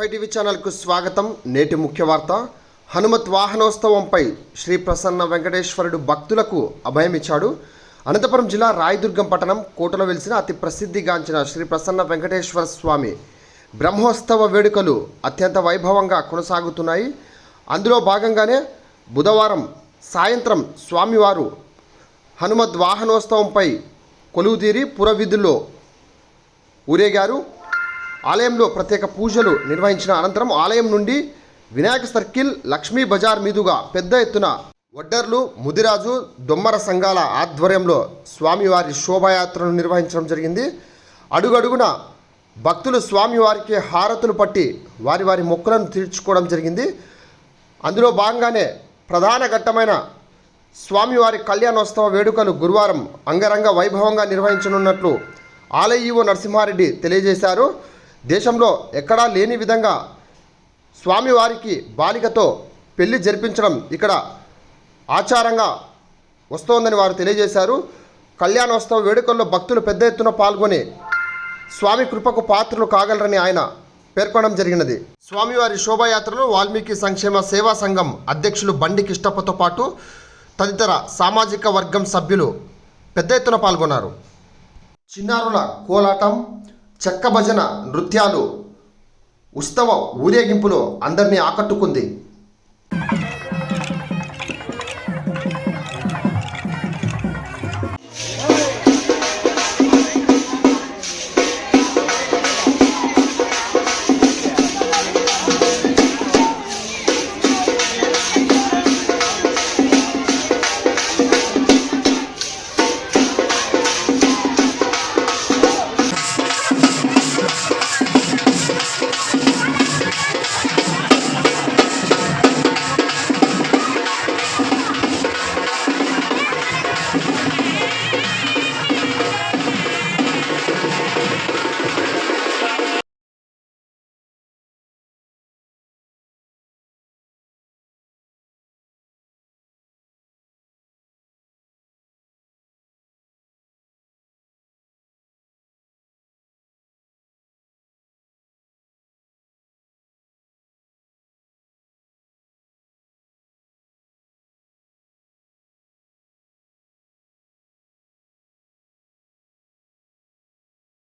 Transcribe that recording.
Five TV ఛానల్కు స్వాగతం. నేటి ముఖ్య వార్త. హనుమత్ వాహనోత్సవంపై శ్రీ ప్రసన్న వెంకటేశ్వరుడు భక్తులకు అభయమిచ్చాడు. అనంతపురం జిల్లా రాయదుర్గం పట్టణం కోటలో వెలిసిన అతి ప్రసిద్ధిగాంచిన శ్రీ ప్రసన్న వెంకటేశ్వర స్వామి బ్రహ్మోత్సవ వేడుకలు అత్యంత వైభవంగా కొనసాగుతున్నాయి. అందులో భాగంగానే బుధవారం సాయంత్రం స్వామివారు హనుమత్ వాహనోత్సవంపై కొలువుతీరి పురవీధుల్లో ఊరేగారు. ఆలయంలో ప్రత్యేక పూజలు నిర్వహించిన అనంతరం ఆలయం నుండి వినాయక సర్కిల్, లక్ష్మీ బజార్ మీదుగా పెద్ద ఎత్తున వడ్డర్లు, ముదిరాజు, దొమ్మర సంఘాల ఆధ్వర్యంలో స్వామివారి శోభాయాత్రను నిర్వహించడం జరిగింది. అడుగడుగున భక్తులు స్వామివారికి హారతులు పట్టి వారి వారి మొక్కులను తీర్చుకోవడం జరిగింది. అందులో భాగంగానే ప్రధాన ఘట్టమైన స్వామివారి కళ్యాణోత్సవ వేడుకలు గురువారం అంగరంగ వైభవంగా నిర్వహించనున్నట్లు ఆలయ ఈవో నరసింహారెడ్డి తెలియజేశారు. దేశంలో ఎక్కడా లేని విధంగా స్వామివారికి బాలికతో పెళ్లి జరిపించడం ఇక్కడ ఆచారంగా వస్తోందని వారు తెలియజేశారు. కళ్యాణోత్సవ వేడుకల్లో భక్తులు పెద్ద ఎత్తున పాల్గొని స్వామి కృపకు పాత్రలు కాగలరని ఆయన పేర్కొనడం జరిగినది. స్వామివారి శోభాయాత్రలో వాల్మీకి సంక్షేమ సేవా సంఘం అధ్యక్షులు బండి కిష్టప్పతో పాటు తదితర సామాజిక వర్గం సభ్యులు పెద్ద ఎత్తున పాల్గొన్నారు. చిన్నారుల కోలాటం, చెక్క భజన నృత్యాలు, ఉత్సవ ఊరేగింపులో అందరినీ ఆకట్టుకుంది.